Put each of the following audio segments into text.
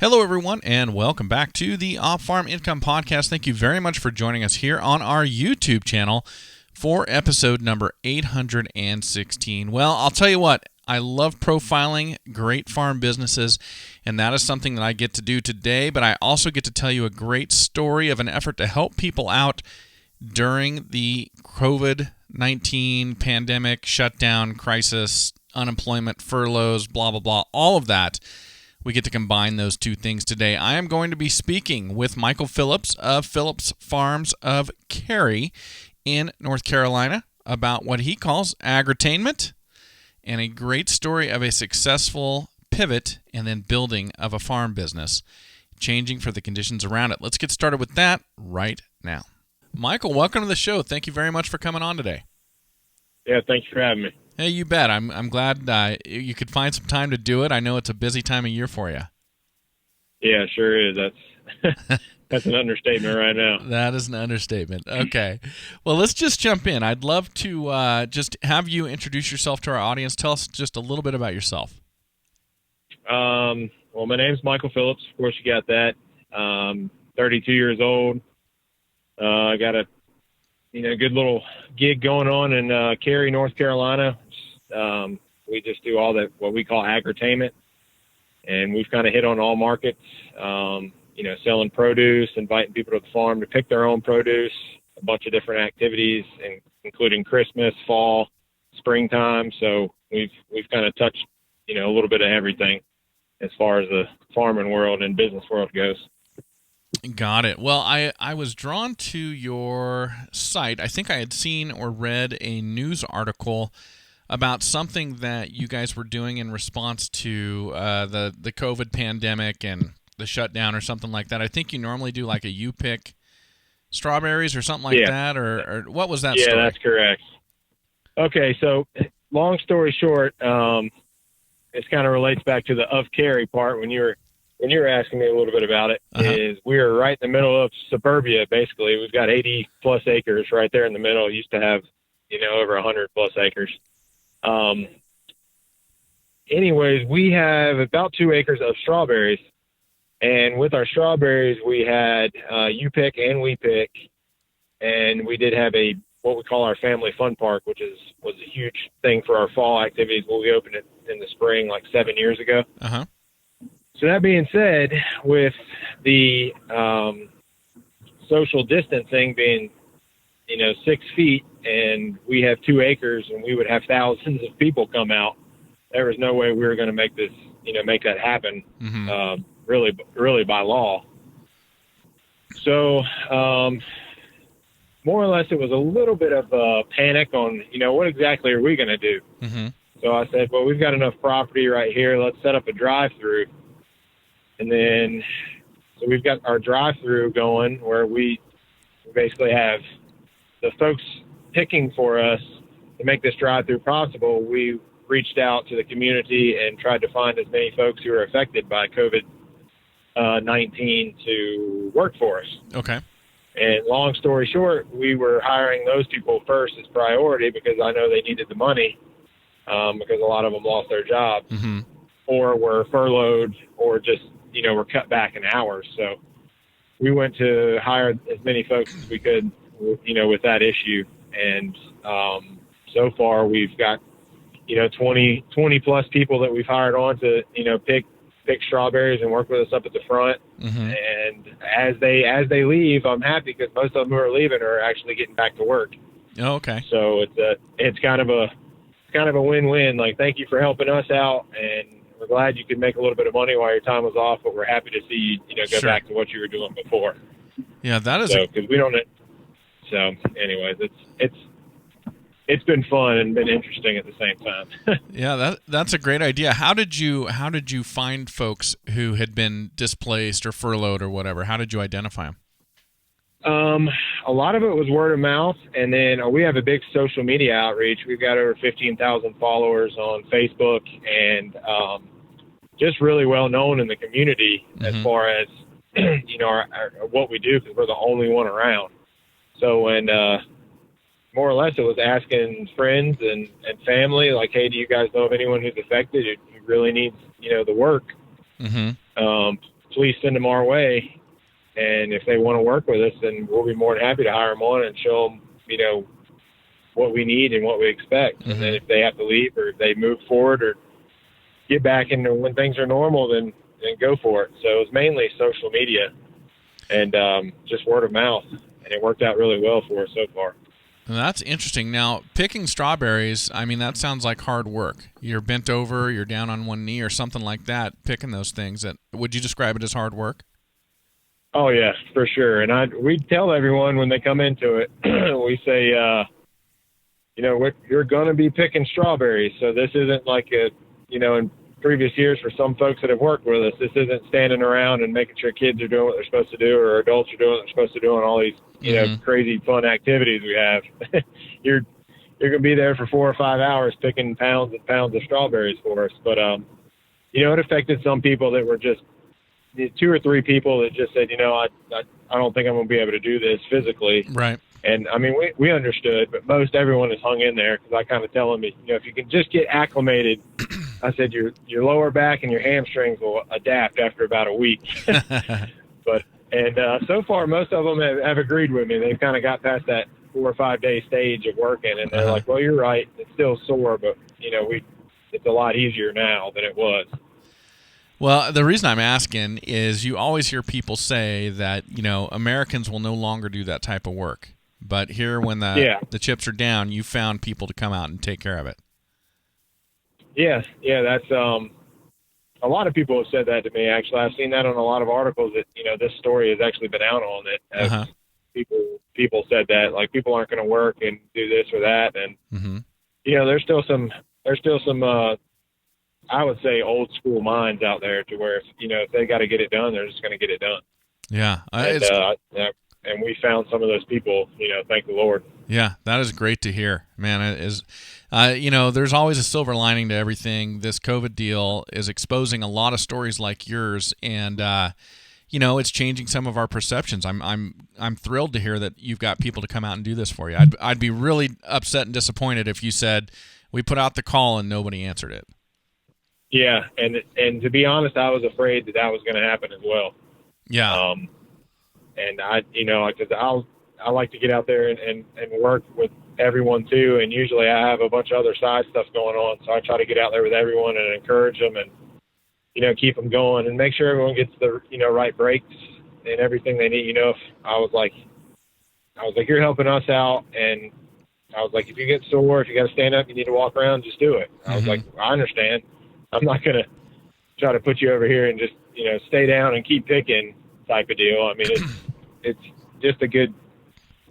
Hello, everyone, and welcome back to the Off-Farm Income Podcast. Thank you very much for joining us here on our YouTube channel for episode number 816. Well, I'll tell you what, I love profiling great farm businesses, and that is something that I get to do today, but I also get to tell you a great story of an effort to help people out during the COVID-19 pandemic, shutdown, crisis, unemployment, furloughs, blah, blah, blah, all of that. We get to combine those two things today. I am going to be speaking with Michael Phillips of Phillips Farms of Cary in North Carolina about what he calls agri-entertainment and a great story of a successful pivot and then building of a farm business, changing for the conditions around it. Let's get started with that right now. Michael, welcome to the show. Thank you very much for coming on today. Yeah, thanks for having me. Hey, you bet. I'm glad you could find some time to do it. I know it's a busy time of year for you. Yeah, sure is. That's an understatement right now. That is an understatement. Okay. Well, let's just jump in. I'd love to just have you introduce yourself to our audience. Tell us just a little bit about yourself. Well, my name's Michael Phillips. Of course, you got that. 32 years old. I got a good little gig going on in Cary, North Carolina. We just do all that, what we call agri-entertainment, and we've kind of hit on all markets, selling produce, inviting people to the farm to pick their own produce, a bunch of different activities, including Christmas, fall, springtime. So we've kind of touched, a little bit of everything as far as the farming world and business world goes. Got it. Well, I was drawn to your site. I think I had seen or read a news article about something that you guys were doing in response to the COVID pandemic and the shutdown or something like that. I think you normally do like a you pick strawberries or something like that, or what was that story? Yeah, that's correct. Okay, so long story short, this kind of relates back to the of Cary part when you were asking me a little bit about it. Is we are right in the middle of suburbia, basically. We've got 80 plus acres right there in the middle. It used to have, over 100 plus acres. Anyways, we have about 2 acres of strawberries. And with our strawberries, we had you pick and we pick. And we did have what we call our family fun park, which was a huge thing for our fall activities when we opened it in the spring, like 7 years ago. Uh-huh. So that being said, with the social distancing being, 6 feet, and we have 2 acres, and we would have thousands of people come out, there was no way we were going to make this, make that happen, really by law. So more or less, it was a little bit of a panic on, what exactly are we going to do? Mm-hmm. So I said, well, we've got enough property right here. Let's set up a drive-through. And then, so we've got our drive-through going where we basically have the folks picking for us to make this drive-through possible. We reached out to the community and tried to find as many folks who are affected by COVID-19 to work for us. Okay. And long story short, we were hiring those people first as priority because I know they needed the money because a lot of them lost their jobs or were furloughed or just were cut back in hours. So we went to hire as many folks as we could, with that issue. And so far we've got, 20 plus people that we've hired on to, pick strawberries and work with us up at the front. Mm-hmm. And as they leave, I'm happy because most of them who are leaving are actually getting back to work. Oh, okay. So it's kind of a win-win. Like, thank you for helping us out, and we're glad you could make a little bit of money while your time was off, but we're happy to see you, go back to what you were doing before. Yeah, that is. So, because we don't. So, anyways, it's been fun and been interesting at the same time. Yeah, that's a great idea. How did you find folks who had been displaced or furloughed or whatever? How did you identify them? A lot of it was word of mouth, and then we have a big social media outreach. We've got over 15,000 followers on Facebook, and just really well known in the community as far as what we do, because we're the only one around. So when more or less it was asking friends and family, like, hey, do you guys know of anyone who's affected? Who really needs the work. please send them our way. And if they want to work with us, then we'll be more than happy to hire them on and show them, what we need and what we expect. And then if they have to leave or if they move forward or get back into when things are normal, then go for it. So it was mainly social media and just word of mouth. And it worked out really well for us so far. That's interesting. Now, picking strawberries, I mean, that sounds like hard work. You're bent over, you're down on one knee or something like that, picking those things. Would you describe it as hard work? Oh, yeah, for sure. And we tell everyone when they come into it, we say, you're going to be picking strawberries. So this isn't like in previous years for some folks that have worked with us, this isn't standing around and making sure kids are doing what they're supposed to do or adults are doing what they're supposed to do on all these, crazy fun activities we have. You're going to be there for 4 or 5 hours picking pounds and pounds of strawberries for us. But, it affected some people that were just 2 or 3 people that just said, I don't think I'm going to be able to do this physically. Right. And, I mean, we understood, but most everyone has hung in there because I kind of tell them, if you can just get acclimated, I said your lower back and your hamstrings will adapt after about a week. But so far, most of them have agreed with me. They've kind of got past that 4 or 5 day stage of working, and they're like, well, you're right. It's still sore, but, it's a lot easier now than it was. Well, the reason I'm asking is you always hear people say that, Americans will no longer do that type of work. But here, when the chips are down, you found people to come out and take care of it. Yeah, that's a lot of people have said that to me. Actually, I've seen that on a lot of articles that this story has actually been out on it. People said that, like, people aren't going to work and do this or that, and there's still some I would say old school minds out there to where if they got to get it done, they're just going to get it done. Yeah, and we found some of those people. Thank the Lord. Yeah, that is great to hear, man. It is, there's always a silver lining to everything. This COVID deal is exposing a lot of stories like yours, and it's changing some of our perceptions. I'm thrilled to hear that you've got people to come out and do this for you. I'd be really upset and disappointed if you said we put out the call and nobody answered it. Yeah, and to be honest, I was afraid that was going to happen as well. Yeah. And because I like to get out there and work with everyone too. And usually I have a bunch of other side stuff going on. So I try to get out there with everyone and encourage them and, keep them going and make sure everyone gets the, right breaks and everything they need. If I was like, you're helping us out. And I was like, if you get sore, if you got to stand up, you need to walk around, just do it. I was like, I understand. I'm not going to try to put you over here and just, stay down and keep picking type of deal. I mean, it's just a good,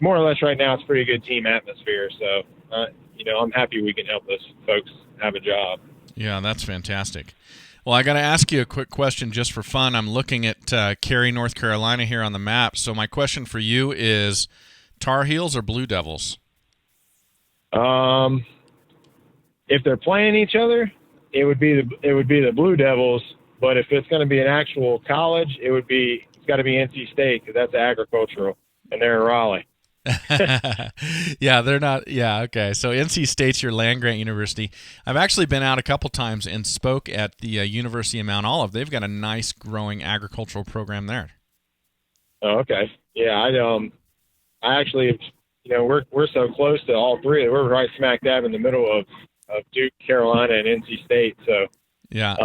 more or less right now, it's a pretty good team atmosphere. So, I'm happy we can help those folks have a job. Yeah, that's fantastic. Well, I got to ask you a quick question just for fun. I'm looking at Cary, North Carolina here on the map. So my question for you is Tar Heels or Blue Devils? If they're playing each other, it would be the Blue Devils. But if it's going to be an actual college, it's got to be NC State because that's agricultural, and they're in Raleigh. Yeah, they're not. Yeah, okay. So NC State's your land-grant university. I've actually been out a couple times and spoke at the University of Mount Olive. They've got a nice, growing agricultural program there. Oh, okay. Yeah, I actually, we're so close to all three. We're right smack dab in the middle of Duke, Carolina, and NC State. So yeah,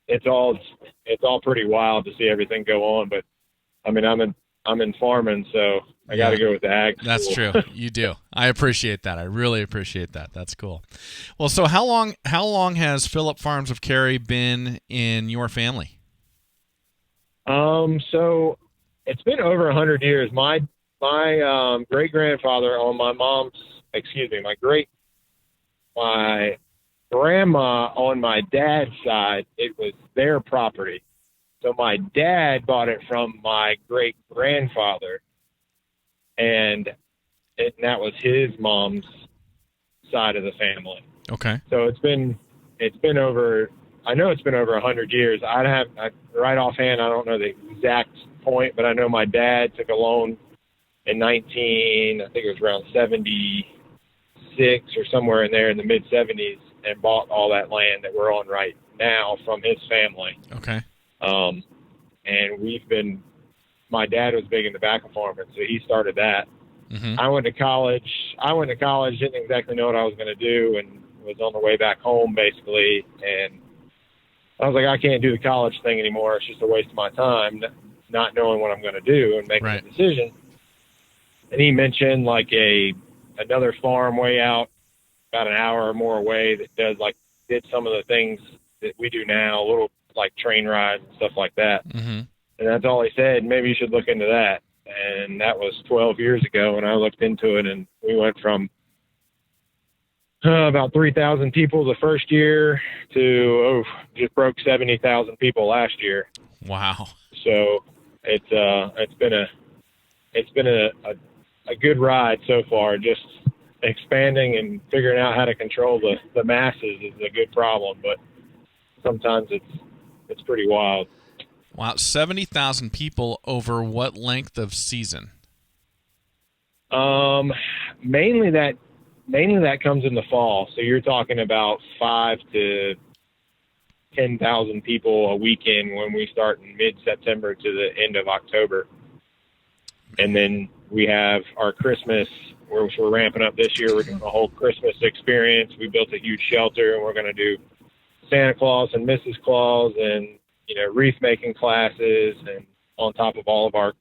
it's all pretty wild to see everything go on. But I mean, I'm in farming, so I got to go with the ag school. That's true. You do. I appreciate that. I really appreciate that. That's cool. Well, so how long has Phillips Farms of Cary been in your family? So it's been over 100 years. My great grandfather on my grandma on my dad's side, it was their property. So my dad bought it from my great grandfather, and that was his mom's side of the family. Okay. So it's been over. I know it's been over 100 years. Right offhand, I don't know the exact point, but I know my dad took a loan in I think it was around 76 or somewhere in there in the mid 70s, and bought all that land that we're on right now from his family. Okay. and my dad was big into tobacco farming, so he started that. Mm-hmm. I went to college, didn't exactly know what I was going to do, and was on the way back home basically. And I was like, I can't do the college thing anymore. It's just a waste of my time, not knowing what I'm going to do and making a decision. And he mentioned like another farm way out, about an hour or more away, that did some of the things that we do now, a little like train rides and stuff like that. Mm-hmm. And that's all he said. Maybe you should look into that. And that was 12 years ago. And I looked into it, and we went from about 3,000 people the first year to, just broke 70,000 people last year. Wow. So it's been a good ride so far. Just expanding and figuring out how to control the masses is a good problem, but sometimes it's pretty wild. Wow, 70,000 people over what length of season? Mainly that comes in the fall. So you're talking about 5,000 to 10,000 people a weekend when we start in mid-September to the end of October. And then we have our Christmas, which we're ramping up this year. We're doing a whole Christmas experience. We built a huge shelter, and we're going to do Santa Claus and Mrs. Claus and, wreath making classes, and on top of all of our,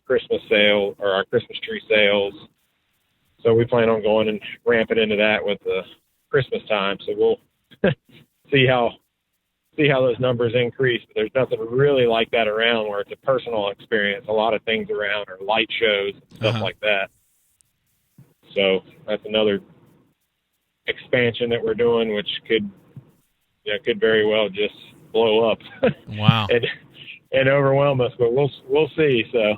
Christmas sale or our Christmas tree sales. So we plan on going and ramping into that with the Christmas time. So we'll see how those numbers increase. But there's nothing really like that around where it's a personal experience. A lot of things around are light shows and stuff like that. So that's another expansion that we're doing, which could very well just blow up. Wow. and overwhelm us, but we'll see. So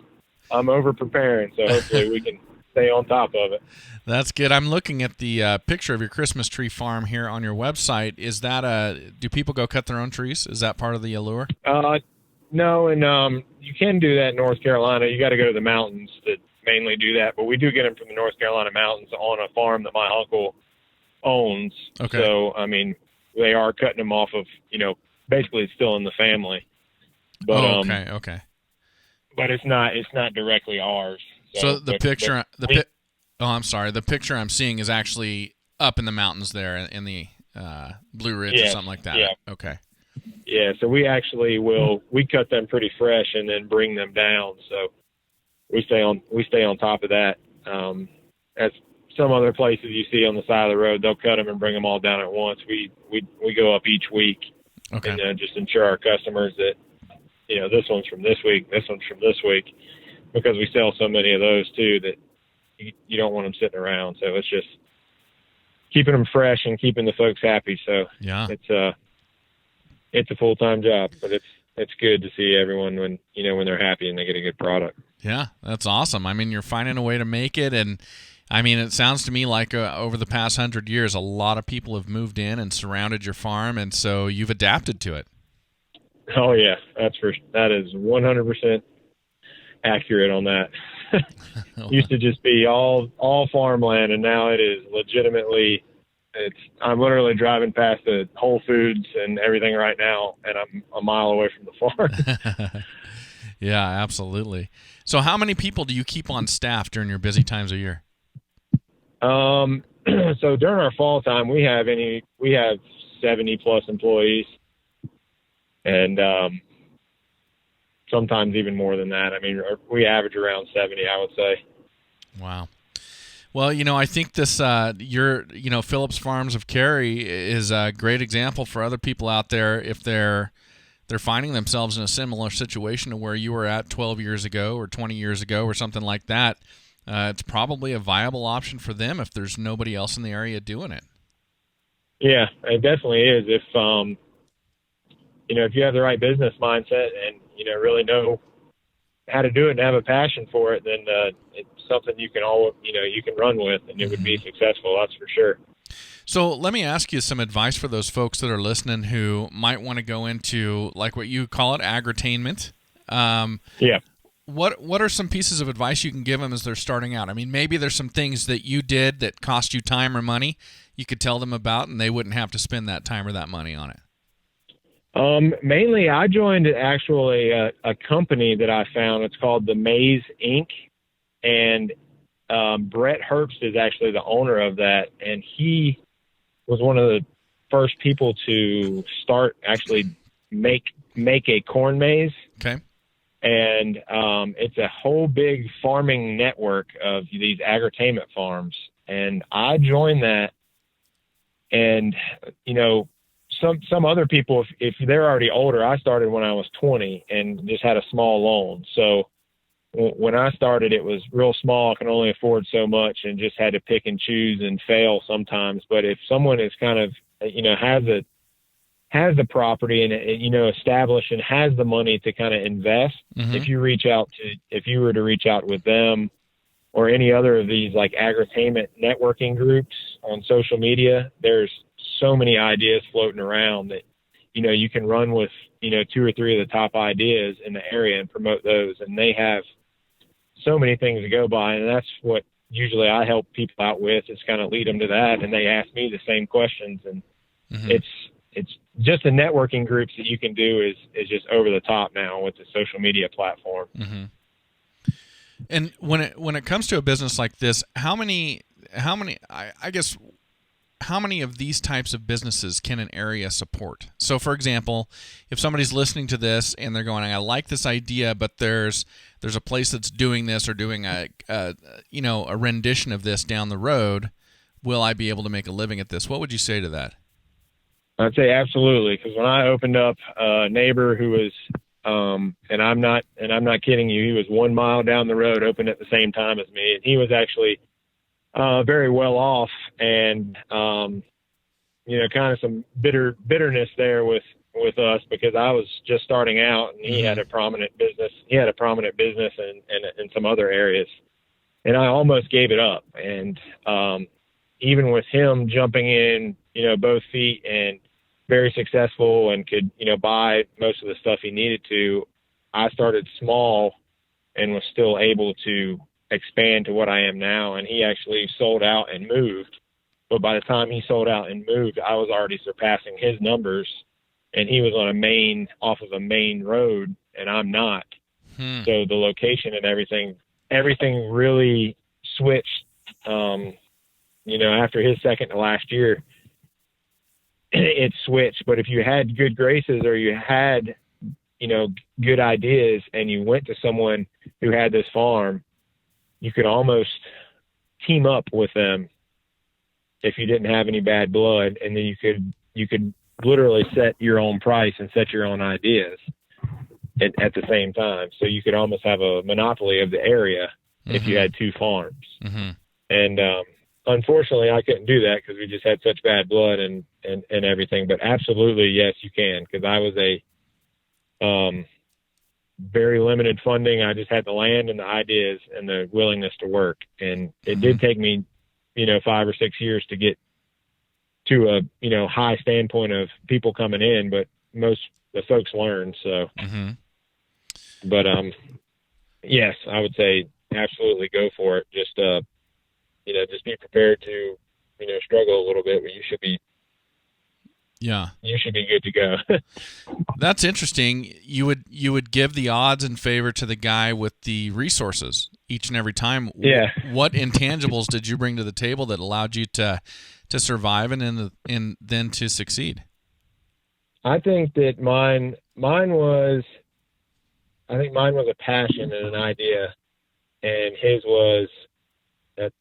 I'm over preparing. So hopefully we can stay on top of it. That's good. I'm looking at the picture of your Christmas tree farm here on your website. Is that do people go cut their own trees? Is that part of the allure? No, and you can do that in North Carolina. You got to go to the mountains to mainly do that, but we do get them from the North Carolina mountains on a farm that my uncle owns. Okay. So, I mean, they are cutting them off of, basically it's still in the family. But, okay. But it's not directly ours. So the picture, I'm sorry. The picture I'm seeing is actually up in the mountains there in the Blue Ridge or something like that. Yeah. Okay. Yeah. So we actually we cut them pretty fresh and then bring them down. So we stay on top of that. As some other places you see on the side of the road, they'll cut them and bring them all down at once. We go up each week. Okay. And just ensure our customers that, this one's from this week, this one's from this week, because we sell so many of those too that you don't want them sitting around. So it's just keeping them fresh and keeping the folks happy. So yeah, it's a full-time job, but it's good to see everyone when they're happy and they get a good product. Yeah, that's awesome. I mean, you're finding a way to make it, and I mean, it sounds to me like over the past 100 years, a lot of people have moved in and surrounded your farm, and so you've adapted to it. Oh yeah, that is 100% accurate on that. Used to just be all farmland, and now it is legitimately. I'm literally driving past the Whole Foods and everything right now, and I'm a mile away from the farm. Yeah, absolutely. So, how many people do you keep on staff during your busy times of year? So during our fall time, we have 70 plus employees, and sometimes even more than that. I mean, we average around 70, I would say. Wow. Well, I think this Phillips Farms of Cary is a great example for other people out there if they're finding themselves in a similar situation to where you were at 12 years ago or 20 years ago or something like that. It's probably a viable option for them if there's nobody else in the area doing it. Yeah, it definitely is. If if you have the right business mindset and really know how to do it and have a passion for it, then it's something you can you can run with, and it would be successful. That's for sure. So let me ask you some advice for those folks that are listening who might want to go into, like what you call it, agri-entertainment. Yeah. What are some pieces of advice you can give them as they're starting out? I mean, maybe there's some things that you did that cost you time or money you could tell them about, and they wouldn't have to spend that time or that money on it. Mainly, I joined actually a company that I found. It's called the Maze Inc. And Brett Herbst is actually the owner of that, and he was one of the first people to start actually make a corn maze. Okay. And it's a whole big farming network of these agri-entertainment farms. And I joined that, and some other people, if they're already older, I started when I was 20 and just had a small loan. So when I started, it was real small. I can only afford so much and just had to pick and choose and fail sometimes. But if someone is kind of, has the property and, established and has the money to kind of invest, if you were to reach out with them or any other of these like agri-entertainment networking groups on social media, there's so many ideas floating around that, you can run with, 2 or 3 of the top ideas in the area and promote those. And they have so many things to go by. And that's what usually I help people out with, is kind of lead them to that. And they ask me the same questions. And it's just the networking groups that you can do is just over the top now with the social media platform. And when it comes to a business like this, how many of these types of businesses can an area support? So, for example, if somebody's listening to this and they're going, I like this idea, but there's a place that's doing this or doing a rendition of this down the road, will I be able to make a living at this? What would you say to that? I'd say absolutely, because when I opened up, a neighbor who was, and I'm not kidding you, he was 1 mile down the road, opened at the same time as me, and he was actually very well off, and kind of some bitterness there with us, because I was just starting out, and he had a prominent business. He had a prominent business in some other areas, and I almost gave it up. And even with him jumping in, both feet and very successful and could, buy most of the stuff he needed to, I started small and was still able to expand to what I am now. And he actually sold out and moved. But by the time he sold out and moved, I was already surpassing his numbers, and he was off of a main road, and I'm not. So the location and everything really switched, after his second to last year, it switched. But if you had good graces or you had, good ideas and you went to someone who had this farm, you could almost team up with them if you didn't have any bad blood. And then you could literally set your own price and set your own ideas at the same time. So you could almost have a monopoly of the area if you had 2 farms. And, unfortunately, I couldn't do that because we just had such bad blood and everything. But absolutely, yes, you can, because I was very limited funding. I just had the land and the ideas and the willingness to work. And it did take me, 5 or 6 years to get to a, high standpoint of people coming in, but most the folks learn. So, but, yes, I would say absolutely go for it. Just be prepared to, struggle a little bit, but you should be good to go. That's interesting. You would give the odds in favor to the guy with the resources each and every time. Yeah. What intangibles did you bring to the table that allowed you to survive and then to succeed? I think that mine was a passion and an idea, and his was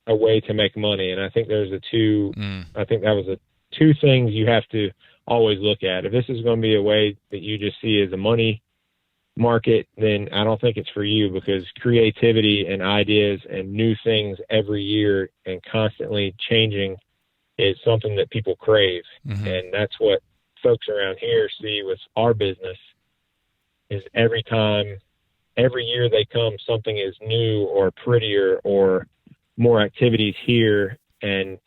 a way to make money. And I think there's I think that was the 2 things you have to always look at. If this is going to be a way that you just see as a money market, then I don't think it's for you, because creativity and ideas and new things every year and constantly changing is something that people crave. And that's what folks around here see with our business, is every year they come, something is new or prettier or more activities here and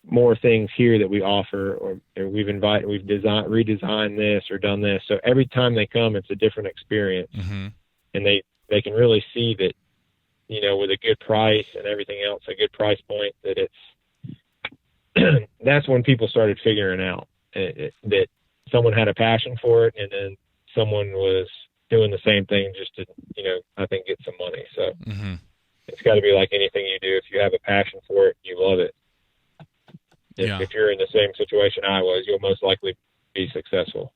more things here that we offer, or we've redesigned this or done this. So every time they come, it's a different experience. And they can really see that, with a good price and everything else, a good price point, that it's, that's when people started figuring out that someone had a passion for it, and then someone was doing the same thing just to, I think get some money. So it's got to be like anything you do. If you have a passion for it, you love it. If you're in the same situation I was, you'll most likely be successful.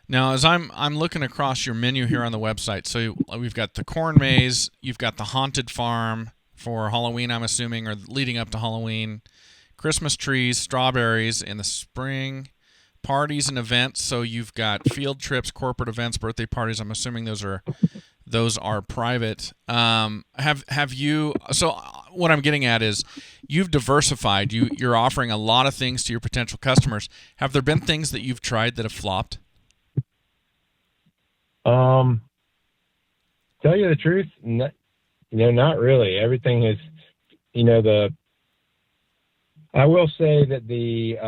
Now, as I'm looking across your menu here on the website, so we've got the corn maze, you've got the haunted farm for Halloween, I'm assuming, or leading up to Halloween, Christmas trees, strawberries in the spring, parties and events. So you've got field trips, corporate events, birthday parties. I'm assuming those are private. Have you? So what I'm getting at is you've diversified. You're offering a lot of things to your potential customers. Have there been things that you've tried that have flopped? Tell you the truth, not really. Everything is, I will say that the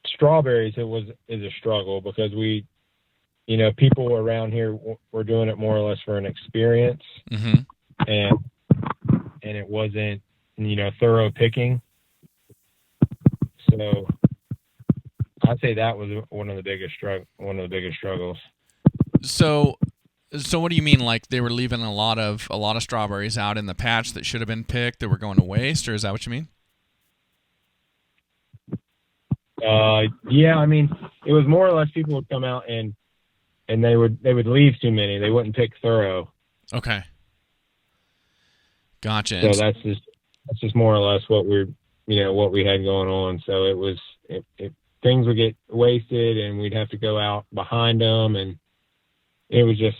strawberries is a struggle because we, people around here were doing it more or less for an experience, and it wasn't, thorough picking. So I'd say that was one of the biggest struggles. So what do you mean? Like they were leaving a lot of strawberries out in the patch that should have been picked that were going to waste, or is that what you mean? Yeah. I mean, it was more or less people would come out and they would leave too many. They wouldn't pick thorough. Okay. Gotcha. So that's just more or less what what we had going on. So it was things would get wasted and we'd have to go out behind them, and it was just,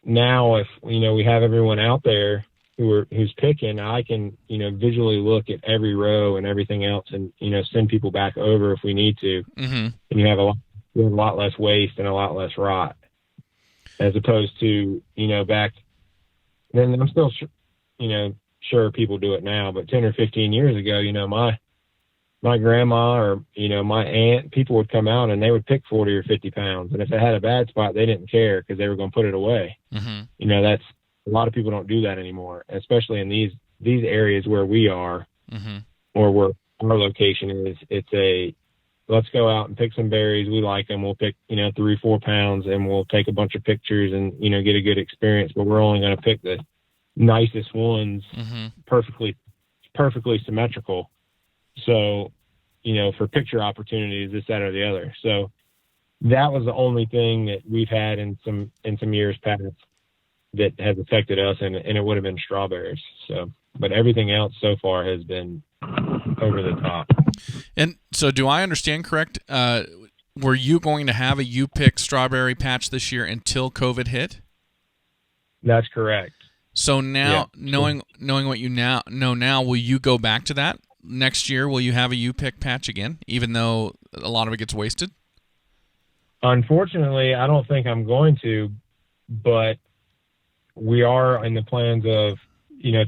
now if we have everyone out there who's picking, I can visually look at every row and everything else, and send people back over if we need to. And you have a lot less waste and a lot less rot, as opposed to back then. I'm still sure people do it now, but 10 or 15 years ago, my grandma or my aunt, people would come out and they would pick 40 or 50 pounds, and if they had a bad spot, they didn't care because they were going to put it away. That's, a lot of people don't do that anymore, especially in these areas where we are, or where our location is. It's a, let's go out and pick some berries. We like them. We'll pick 3-4 pounds, and we'll take a bunch of pictures and get a good experience. But we're only going to pick the nicest ones, perfectly symmetrical. So, for picture opportunities, this, that, or the other. So that was the only thing that we've had in some years past that has affected us, and it would have been strawberries. So, but everything else so far has been over the top. And so, do I understand correct? Were you going to have a U-pick strawberry patch this year until COVID hit? That's correct. So now, knowing what you know now, will you go back to that next year? Will you have a U-pick patch again, even though a lot of it gets wasted? Unfortunately, I don't think I'm going to, but we are in the plans of,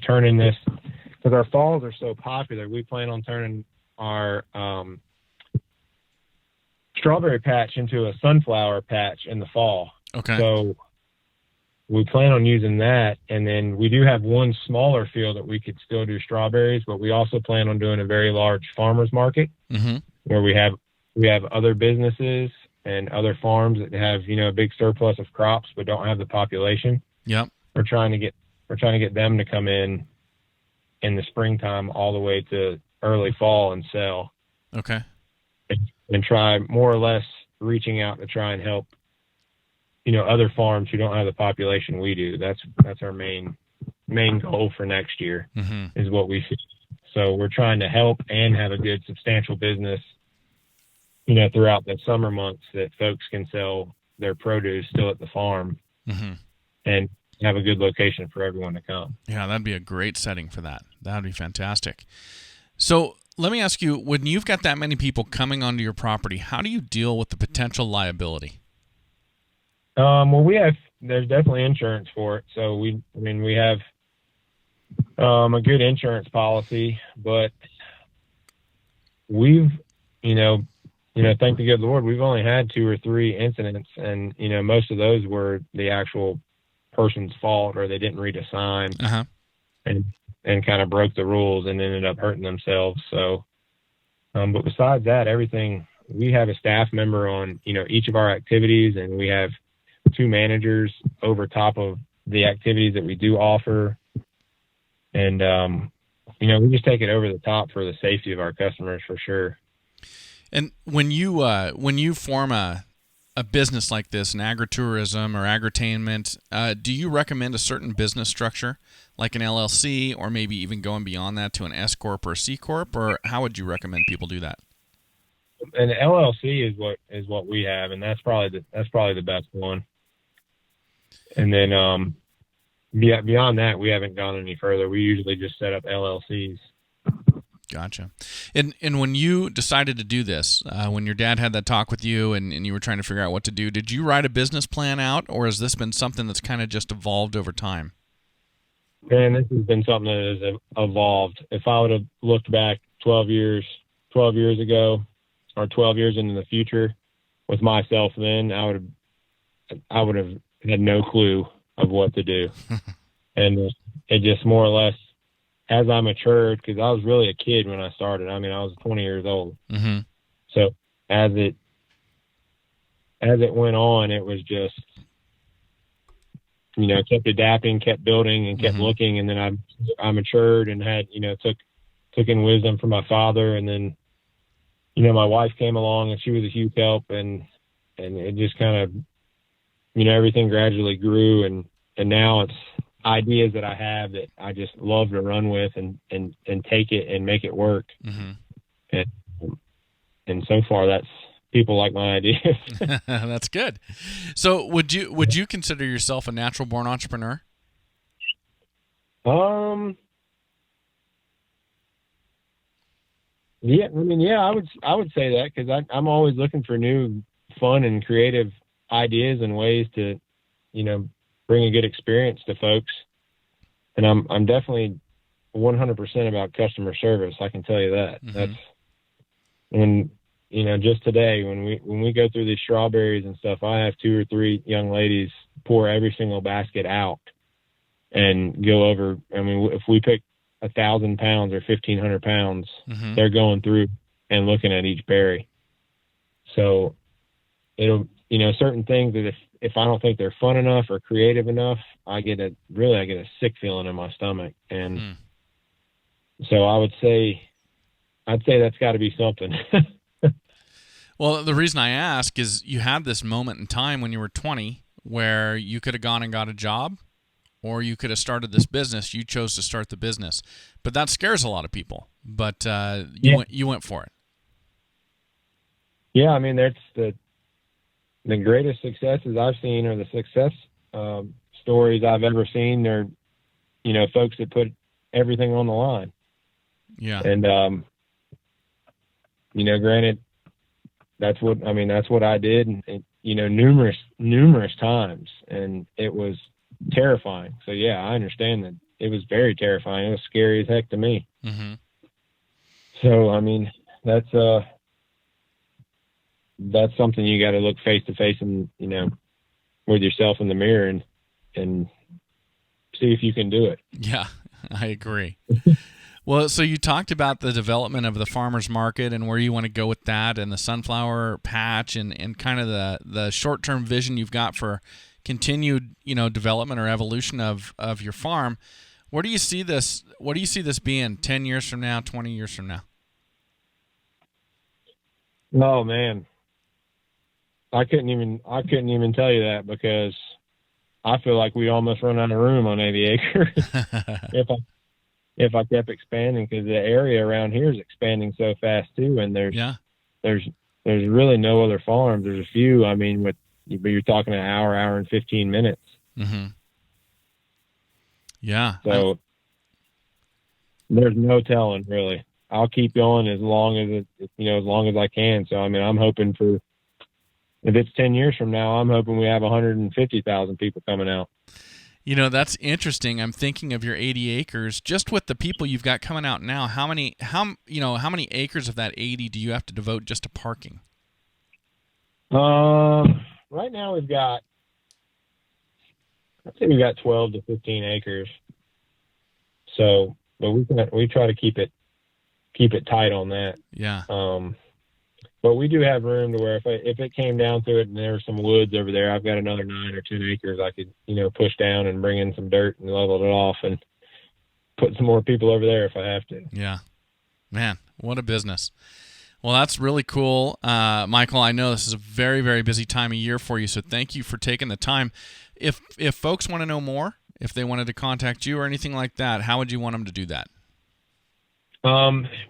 turning this, because our falls are so popular. We plan on turning our strawberry patch into a sunflower patch in the fall. Okay. So we plan on using that, and then we do have one smaller field that we could still do strawberries, but we also plan on doing a very large farmers market, where we have other businesses and other farms that have a big surplus of crops but don't have the population. Yep. We're trying to get them to come in the springtime all the way to early fall and sell. Okay. And try more or less reaching out to try and help other farms who don't have the population we do. That's our main goal for next year, is what we see. So we're trying to help and have a good substantial business, throughout the summer months, that folks can sell their produce still at the farm, and have a good location for everyone to come. Yeah, that'd be a great setting for that. That'd be fantastic. So let me ask you, when you've got that many people coming onto your property, how do you deal with the potential liability? Well, there's definitely insurance for it. So we have a good insurance policy, but we've, thank the good Lord, we've only had 2 or 3 incidents, and, most of those were the actual person's fault, or they didn't read a sign and kind of broke the rules and ended up hurting themselves. So, but besides that, everything we have a staff member on, each of our activities, and we have 2 managers over top of the activities that we do offer. And, we just take it over the top for the safety of our customers for sure. And when you form a business like this, an agritourism or agri-entertainment, do you recommend a certain business structure, like an LLC, or maybe even going beyond that to an S corp or a C corp, or how would you recommend people do that? An LLC is what we have, and that's probably the best one. And then beyond that, we haven't gone any further. We usually just set up LLCs. Gotcha. And when you decided to do this, when your dad had that talk with you and you were trying to figure out what to do, did you write a business plan out, or has this been something that's kind of just evolved over time? And this has been something that has evolved. If I would have looked back 12 years ago, or 12 years into the future with myself then, I would have had no clue of what to do. And it just more or less, as I matured, because I was really a kid when I started. I mean, I was 20 years old. Mm-hmm. So as it went on, it was just, kept adapting, kept building, and kept looking. And then I matured and had, took in wisdom from my father. And then, my wife came along, and she was a huge help. And it just kind of, everything gradually grew. And now it's ideas that I have that I just love to run with and take it and make it work. Mm-hmm. And so far that's people like my ideas. That's good. So would you consider yourself a natural born entrepreneur? Yeah, I would say that, because I'm always looking for new fun and creative ideas and ways to, bring a good experience to folks. And I'm definitely 100% about customer service. I can tell you that. Mm-hmm. That's when, just today when we go through these strawberries and stuff, I have 2 or 3 young ladies pour every single basket out and go over. I mean, if we pick 1,000 pounds or 1,500 pounds, mm-hmm. they're going through and looking at each berry. So it'll, certain things that if I don't think they're fun enough or creative enough, I get a sick feeling in my stomach. And so I'd say that's got to be something. Well, the reason I ask is you had this moment in time when you were 20 where you could have gone and got a job, or you could have started this business. You chose to start the business, but that scares a lot of people. But you went for it. Yeah, I mean, that's the greatest successes I've seen, or the success stories I've ever seen. They're, folks that put everything on the line. Yeah. And, granted, that's what I did, and numerous times, and it was terrifying. So yeah, I understand that it was very terrifying. It was scary as heck to me. Mm-hmm. So, I mean, that's something you got to look face to face and, with yourself in the mirror and see if you can do it. Yeah, I agree. Well, so you talked about the development of the farmer's market and where you want to go with that, and the sunflower patch, and kind of the short-term vision you've got for continued, development or evolution of your farm. Where do you see this? What do you see this being 10 years from now, 20 years from now? Oh man, I couldn't even tell you that, because I feel like we almost run out of room on 80 acres if I kept expanding, because the area around here is expanding so fast too. And there's really no other farms. There's a few, I mean, but you're talking an hour and 15 minutes. Mm-hmm. Yeah. So there's no telling, really. I'll keep going as long as I can. So, I mean, I'm hoping if it's 10 years from now, I'm hoping we have 150,000 people coming out. That's interesting. I'm thinking of your 80 acres, just with the people you've got coming out now. How many acres of that 80 do you have to devote just to parking? Right now I'd say we've got 12 to 15 acres. So, but we try to keep it tight on that. Yeah. But we do have room to where if it came down to it and there were some woods over there, I've got another 9 or 10 acres I could, push down and bring in some dirt and level it off and put some more people over there if I have to. Yeah. Man, what a business. Well, that's really cool. Michael, I know this is a very, very busy time of year for you, so thank you for taking the time. If folks want to know more, if they wanted to contact you or anything like that, how would you want them to do that?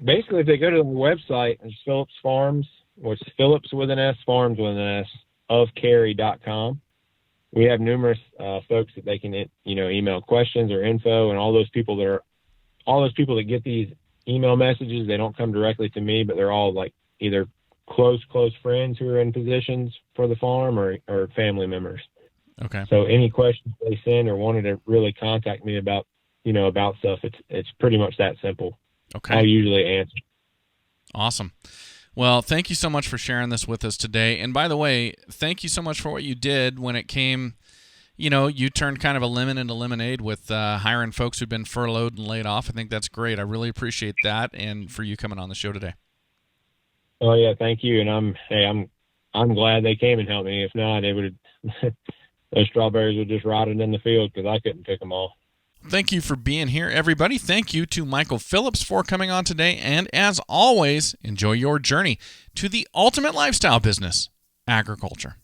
Basically, if they go to the website, it's Phillips Farms, which is Phillips with an S, Farms with an S, of Cary.com. We have numerous folks that they can, email questions or info, and all those people that get these email messages, they don't come directly to me, but they're all like either close friends who are in positions for the farm or family members. Okay. So any questions they send or wanted to really contact me about, about stuff, it's pretty much that simple. Okay. I'll usually answer. Awesome. Well, thank you so much for sharing this with us today. And by the way, thank you so much for what you did when it came, you turned kind of a lemon into lemonade with hiring folks who've been furloughed and laid off. I think that's great. I really appreciate that and for you coming on the show today. Oh yeah, thank you. And I'm glad they came and helped me. If not, they would have those strawberries would just rotted in the field because I couldn't pick them all. Thank you for being here, everybody. Thank you to Michael Phillips for coming on today. And as always, enjoy your journey to the ultimate lifestyle business, agriculture.